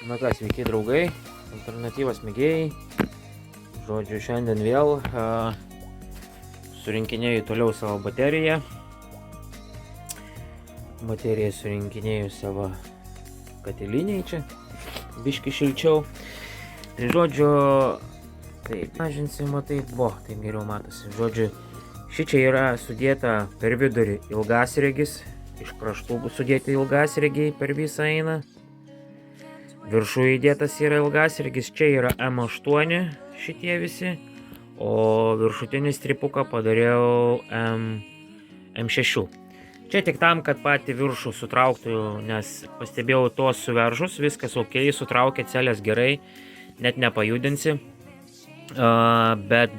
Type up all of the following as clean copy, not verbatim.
Na ką, sveiki draugai, alternatyvos mėgėjai. Žodžiu, šiandien vėl surinkinėju toliau savo bateriją. Bateriją surinkinėju savo katiliniai čia, biški šilčiau. Tai žodžiu, taip, mažinsim, taip, taip geriau matosi. Žodžiu, šičia yra sudėta per vidurį ilgasregis, iš kraštų bus sudėti ilgasregiai per visą eina. Viršų įdėtas yra ilgasregis, čia yra M8 šitie visi, o viršutinį stripuką padariau M6. Čia tik tam, kad patį viršų sutrauktų, nes pastebėjau tos suveržus, viskas ok, sutraukė celės gerai, net nepajudinsi, bet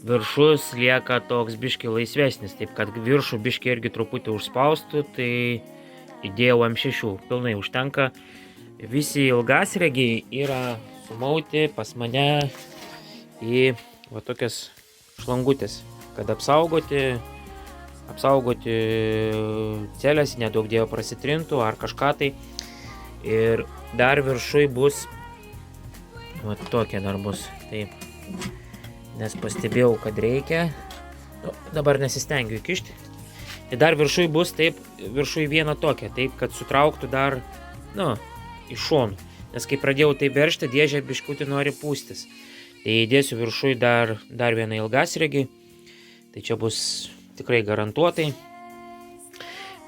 viršus lieka toks biški laisvesnis, taip kad viršų biški irgi truputį užspaustų, tai įdėjau M6, pilnai užtenka. Visi ilgasregiai yra sumauti pas mane į va tokias šlangutės, kad apsaugoti celės, nedaug dėjo prasitrintų ar kažką tai. Ir dar viršui bus, va tokie dar bus, taip, nes pastebėjau, kad reikia, dabar nesistengiu įkišti. Tai dar viršui bus taip, viršui vieną tokią, taip, kad sutrauktų dar, iš šonų. Nes kai pradėjau tai veržti, dėžė biškutį nori pūstis. Tai įdėsiu viršui dar vieną ilgasregį. Tai čia bus tikrai garantuotai.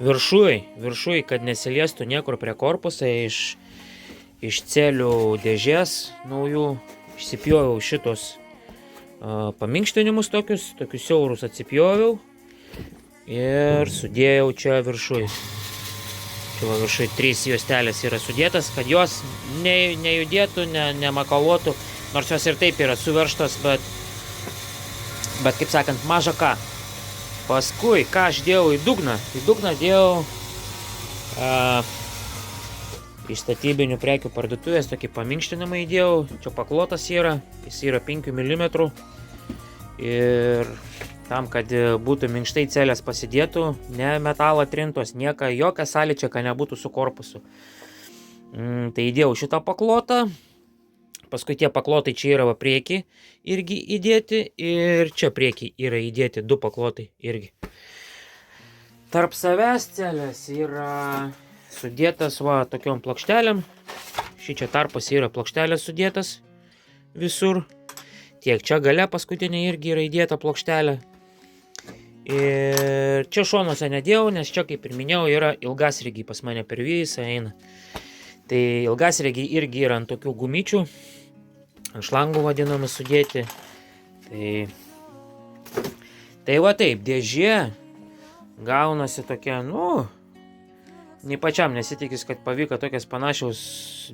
Viršui, kad nesiliestų niekur prie korpusą, iš celių dėžės naujų, išsipjoviau šitos paminkštinimus tokius siaurus atsipjoviau. Ir sudėjau čia viršui. Čia va viršui 3 juostelės yra sudėtas, kad jos nejudėtų, nemakaluotų, nors jos ir taip yra suveržtos, bet kaip sakant, maža ką. Paskui, ką aš dėjau į dugną? Į dugną dėjau iš statybinių prekių parduotuvės, tokį paminkštinimą įdėjau. Čia paklotas yra, jis yra 5 mm. Ir tam, kad būtų minkštai celės pasidėtų, ne metalą trintos, jokia sąlyčia, kad nebūtų su korpusu. Tai įdėjau šitą paklotą, paskui tie paklotai čia yra priekį irgi įdėti ir čia priekį yra įdėti 2 paklotai irgi. Tarp savęs celės yra sudėtas va tokiom plokštelėm. Šičia tarpas yra plokštelės sudėtas visur. Tiek čia gale paskutinė irgi yra įdėta plokštelė. Ir čia šonuose nedėjau, nes čia, kaip ir minėjau, yra ilgasregiai pas mane per visą eina. Tai ilgasregiai irgi yra ant tokių gumyčių, ant šlangų vadinamų sudėti. Tai va taip, dėžė gaunasi tokia, nei pačiam nesitikis, kad pavyko tokias panašiaus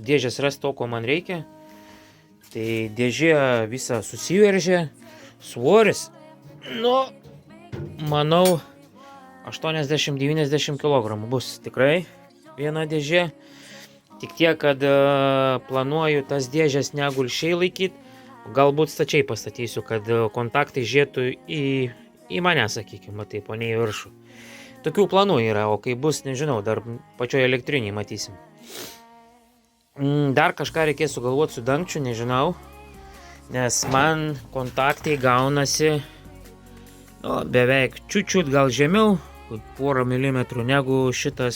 dėžės rasti to, ko man reikia. Tai dėžė visą susiveržė, svoris, manau, 80-90 kg bus tikrai viena dėžė. Tik tiek, kad planuoju tas dėžės negulšiai laikyti, galbūt stačiai pastatysiu, kad kontaktai žiūrėtų į mane, sakykime, taip, o ne į viršų. Tokių planų yra, o kai bus, nežinau, dar pačioje elektrinėje matysim. Dar kažką reikės sugalvoti su dangčiu, nežinau, nes man kontaktai gaunasi beveik čiut gal žemiau, porą milimetrų negu šitą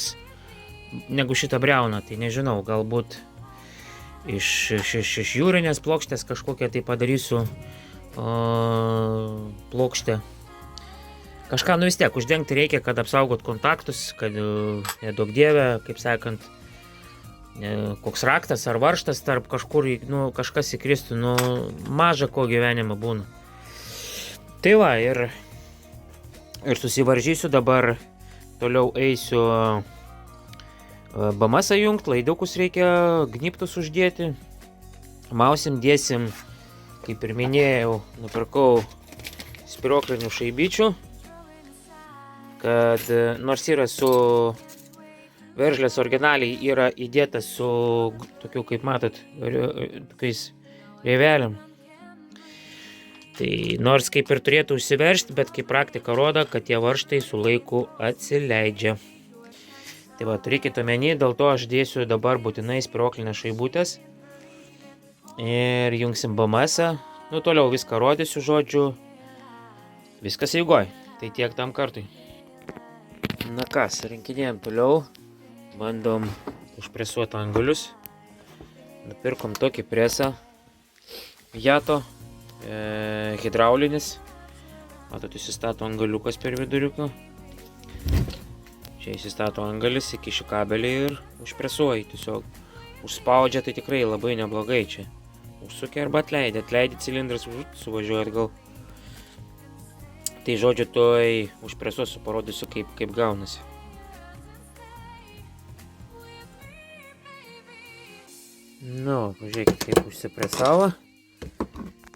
briauną. Tai nežinau, galbūt iš jūrinės plokštės kažkokią tai padarysiu plokštę. Kažką vis tiek uždengti reikia, kad apsaugot kontaktus, kad nedaug dieve, kaip sakant, koks raktas ar varžtas tarp kažkur, kažkas įkristų, maža ko gyvenime būna. Tai va, ir susivaržysiu dabar, toliau eisiu BMS jungt, laidiukus reikia gniptus uždėti. Mausim, dėsim, kaip ir minėjau, nupirkau spiroklinių šaibyčių, kad nors yra su veržlės originaliai yra įdėtas su tokiu, kaip matot, tokiais rėveliam. Tai nors kaip ir turėtų užsiveržti, bet kaip praktika rodo, kad tie varžtai su laiku atsileidžia. Tai va, turėkite omeny, dėl to aš dėsiu dabar būtinai spyruoklinės šaibutės. Ir jungsim BMS-ą. Nu, toliau viską rodysiu, žodžiu. Viskas eigoj. Tai tiek tam kartui. Na kas, rinkinėjom toliau. Bandom užpresuoti angalius. Nupirkom tokį presą. Jato. Hidraulinis. Matot, įsistato angaliukas per viduriuką. Čia įsistato angalis, įkiši kabelį ir užpresuoji. Tiesiog užspaudžia, tai tikrai labai neblogai čia. Užsukia arba atleidi. Atleidi cilindras, suvažiuoja atgal. Tai žodžiu, toj užpresuosiu, parodysiu, kaip gaunasi. Nu, pažiūrėkit, kaip užsipresavo.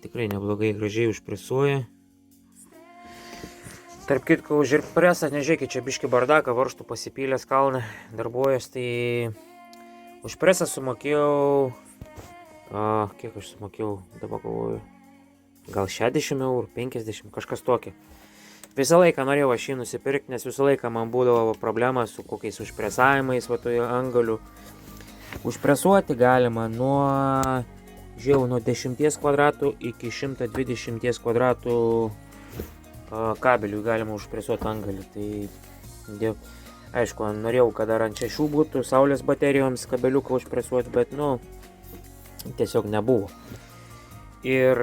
Tikrai neblogai, gražiai užpresuoja. Tarp kitko, už ir presą, nežiūrėkit, čia biški bardaką, varžtų pasipylęs kalną, darbuojas, tai už presą sumokėjau, kiek aš sumokėjau, dabar galvoju, gal 60 eurų, 50, kažkas tokio. Visą laiką norėjau aš jį nusipirkti, nes visą laiką man būdavo problema su kokiais užpresavimais, va toje angalių. Užpresuoti galima nuo 10 kvadratų iki 120 kvadratų kabelių galima užpresuoti angalį. Tai, aišku, norėjau, kad dar ant 6 būtų saulės baterijoms kabeliuką užpresuoti, bet, tiesiog nebuvo. Ir,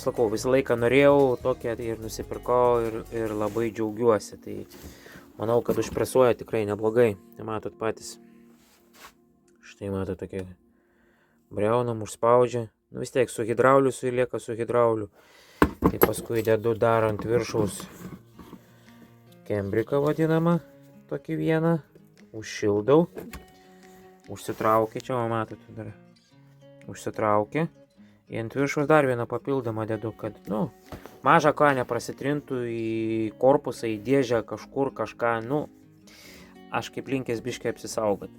sakau, visą laiką norėjau tokią ir nusipirkau ir labai džiaugiuosi. Tai manau, kad užpresuoja tikrai neblogai. Tai matot patys. Štai matot tokie breunam, užspaudžia. Vis tiek su hidrauliu lieka su hidrauliu. Tai paskui dedu dar ant viršaus kembriką vadinamą, tokį vieną, užšildau, užsitraukia, čia matot dar, užsitraukia, ir ant viršaus dar vieną papildomą dedu, kad, mažą ką neprasitrintų į korpusą, į dėžę kažkur kažką, aš kaip linkęs biškai apsisaugot.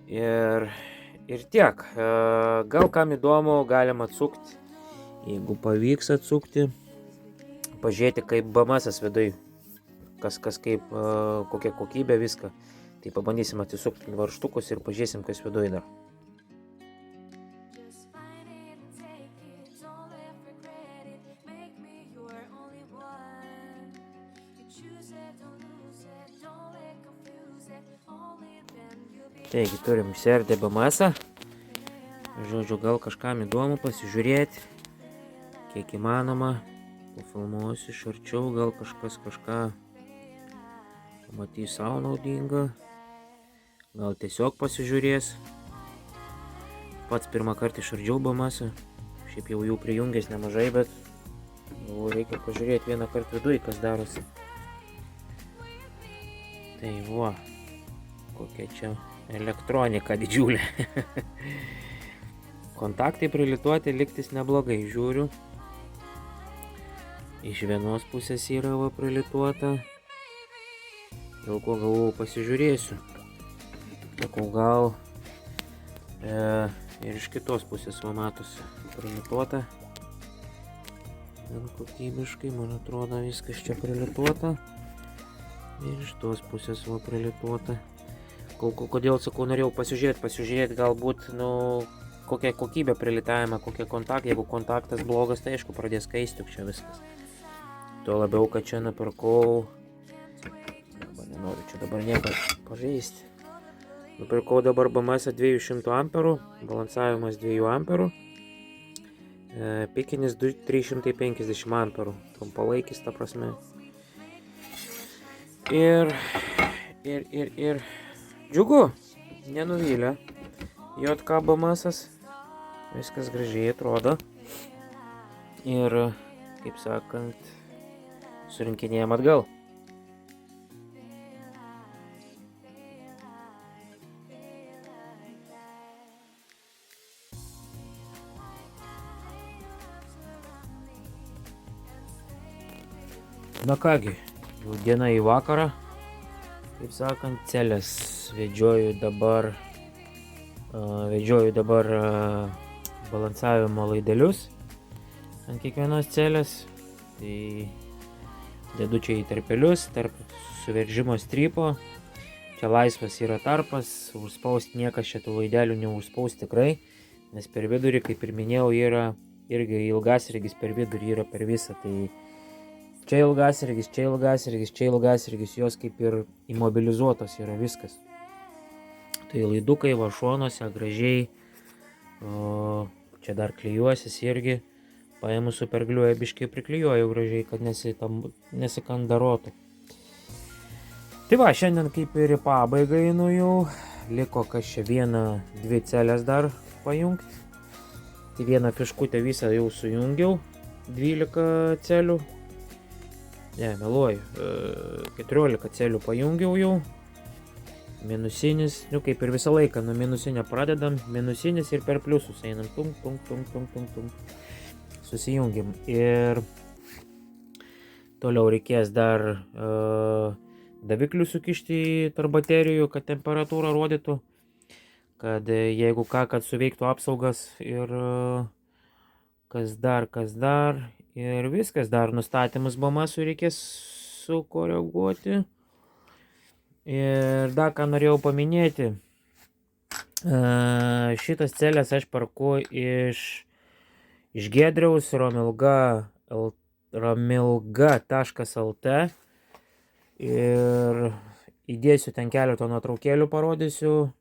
Ir tiek, gal kam įdomu, galim atsukti. Jeigu pavyks atsukti, pažiūrėti kaip BMS viduj, kas kaip, kokia kokybė viską, tai pabandysim atsisukti varžtukus ir pažiūrėsim, kas viduj dar. Taigi turim išsiardę BMS-ą, žodžiu, gal kažkam įdomu pasižiūrėti. Kiek įmanoma, pafilmuosiu iš arčiau, gal kažkas kažką pamatys savo naudingą, gal tiesiog pasižiūrės. Pats pirmą kartą išardžiau BMS-ą, šiaip jau prijungęs nemažai, bet reikia pažiūrėti vieną kartą viduj, kas darosi. Tai va, kokia čia elektronika didžiulė. Kontaktai prilituoti liktis neblogai, žiūriu. Iš vienos pusės yra prilituota. Dėl ko galvojau pasižiūrėsiu. Sakau, gal ir iš kitos pusės matosi prilituota. Gan kokybiškai, man atrodo, viskas čia prilituota. Ir iš tos pusės prilituota. Kodėl, sakau, norėjau pasižiūrėti galbūt, kokia kokybė prilitavime, kokie kontaktai. Jeigu kontaktas blogas, tai aišku, pradės kaisti čia viskas. Tuo labiau, kad čia nupirkau, nenoriu čia dabar nieko pažeisti. Nupirkau dabar BMS 200 amperų, balansavimas 2 amperų, pikinis 350 amperų, trumpalaikis, ta prasme. Ir džiugu, nenuvylė. JK BMS-as, viskas gražiai atrodo. Ir, kaip sakant, surinkinėjom atgal. Na kągi, jau diena į vakarą, kaip sakant, celės vedžioju dabar balansavimo laidelius ant kiekvienos celės. Tai dedu čia į tarpelius, tarp suveržimo strypo, Čia laisvas yra tarpas, užspausti niekas čia tų laidelių neužspaus tikrai, nes per vidurį, kaip ir minėjau, yra irgi ilgasirgis per vidurį yra per visą, tai čia ilgasirgis, čia ilgasirgis, čia ilgasirgis, jos kaip ir imobilizuotos yra viskas. Tai laidukai va šonuose gražiai, čia dar klijuosis irgi, paėmus supergliuoja biškai priklijuoju gražiai, kad nesikandarotų. Tai va, šiandien kaip ir į pabaigą einu jau, liko kas čia 1-2 celės dar pajungti. Tai vieną fiškutę visą jau sujungiau, 12 celių, ne, meluoju, 14 celių pajungiau jau, minusinis, nu kaip ir visą laiką, nuo minusinio pradedam, minusinis ir per pliusus einam, tum, susijungiam. Ir toliau reikės dar daviklių sukišti tarp baterijų, kad temperatūrą rodytų, kad jeigu ką, kad suveiktų apsaugas ir kas dar, ir viskas, dar nustatymus BMS reikės sukoreguoti. Ir dar ką norėjau paminėti, šitas celės aš perku iš Giedriaus romilga.lt ir įdėsiu ten keletą nuotraukėlių, parodysiu,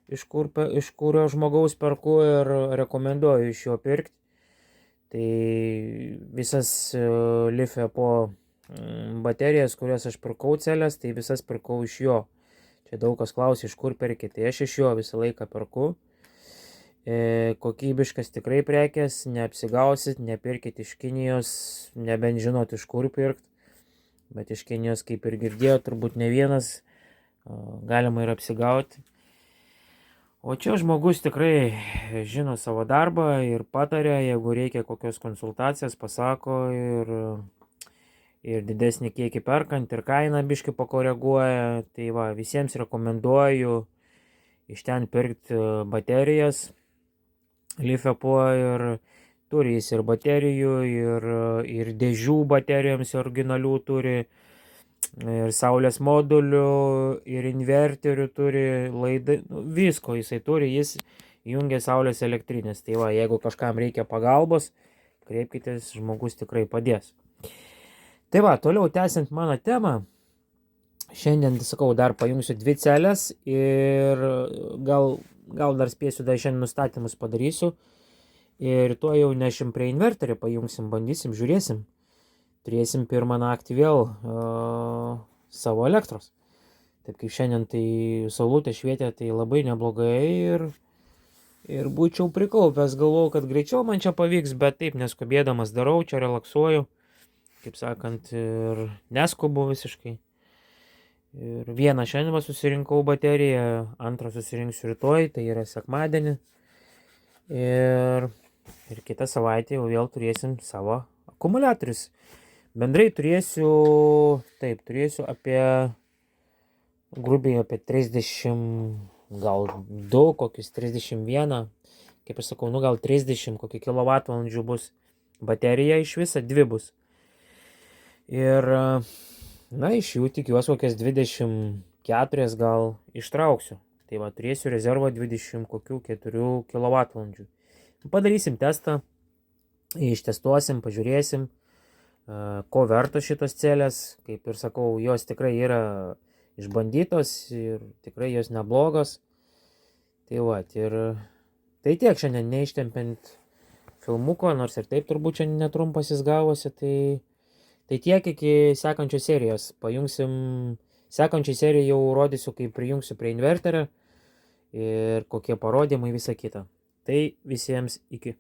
iš kurio žmogaus perku ir rekomenduoju iš jo pirkti. Tai visas LiFePO baterijas, kurias aš pirkau celės, tai visas pirkau iš jo. Čia daug kas klausia, iš kur perki, tai aš iš jo visą laiką perku. Kokybiškas tikrai prekės, neapsigausit, nepirkit iš Kinijos, nebent žinot iš kur pirkt. Bet iš Kinijos, kaip ir girdėjau, turbūt ne vienas, galima ir apsigauti. O čia žmogus tikrai žino savo darbą ir patarė, jeigu reikia kokios konsultacijos, pasako ir didesnį kiekį perkant, ir kainą biškį pakoreguoja. Tai va, visiems rekomenduoju iš ten pirkti baterijas LiFePO ir turi jis ir baterijų, ir dėžių baterijoms originalių turi, ir saulės modulių, ir inverterių turi, visko jisai turi, jis jungia saulės elektrinės. Tai va, jeigu kažkam reikia pagalbos, kreipkitės, žmogus tikrai padės. Tai va, toliau tęsiant mano temą, šiandien, sakau, dar pajungsiu 2 celės ir gal dar spėsiu, dar šiandien nustatymus padarysiu. Ir tuo jau nešim prie inverterį, pajungsim, bandysim, žiūrėsim. Turėsim pirmą naktį vėl savo elektros. Taip kaip šiandien tai saulutė švietė, tai labai neblogai ir būčiau prikaupęs, galvojau, kad greičiau man čia pavyks, bet taip neskubėdamas darau, čia relaksuoju, kaip sakant, ir neskubu visiškai. Ir vieną šiandien susirinkau bateriją, antrą susirinksiu rytoj, tai yra sekmadienį. Ir kitą savaitę jau vėl turėsim savo akumuliatorius. Bendrai turėsiu grubiai apie 30, gal 2, kokius 31, kaip aš sakau, gal 30 kokį kilovatvalandžių bus baterija, iš viso 2 bus. Ir iš jų tikiuosi kokias 24 gal ištrauksiu. Tai va, turėsiu rezervą 24 kWh. Padarysim testą, ištestuosim, pažiūrėsim, ko verto šitos celės. Kaip ir sakau, jos tikrai yra išbandytos ir tikrai jos neblogos. Tai va, tai tiek šiandien neištempiant filmuko, nors ir taip turbūt čia netrumpas jis gavosi, tai tiek iki sekančios serijos. Pajungsim, sekančiai serijai jau rodysiu, kaip prijungsiu prie inverterio ir kokie parodymai, visa kita. Tai visiems iki.